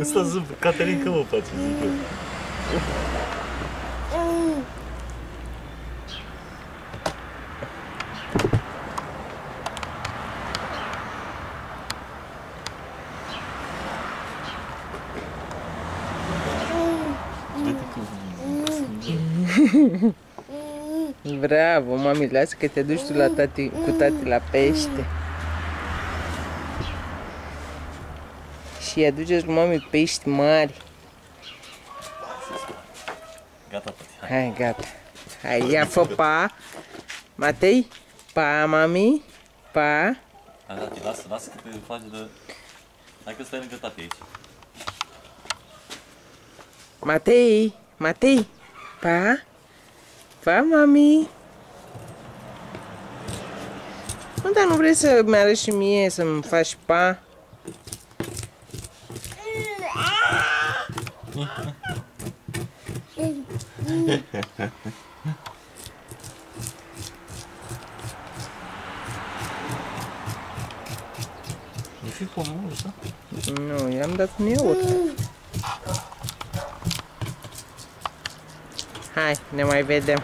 Ăsta zâmbă, Caterin, că mă face, zic eu. Bravo, mami, lasă că te duci tu la tati, cu tati la pește. Și aduceți cu mami pești mari. Gata, tati, hai. Hai, gata. Hai, ia fă pa. Matei, pa, mami, pa. Hai, tati, lasă că te faci de... Hai că stai lângă tati aici. Matei, pa. Pa, mami. Nu, dar nu vrei să-mi arăți și mie să-mi faci pa? E fi pomul ăsta? Nu, i-am dat un iaurt. Hai, ne mai vedem.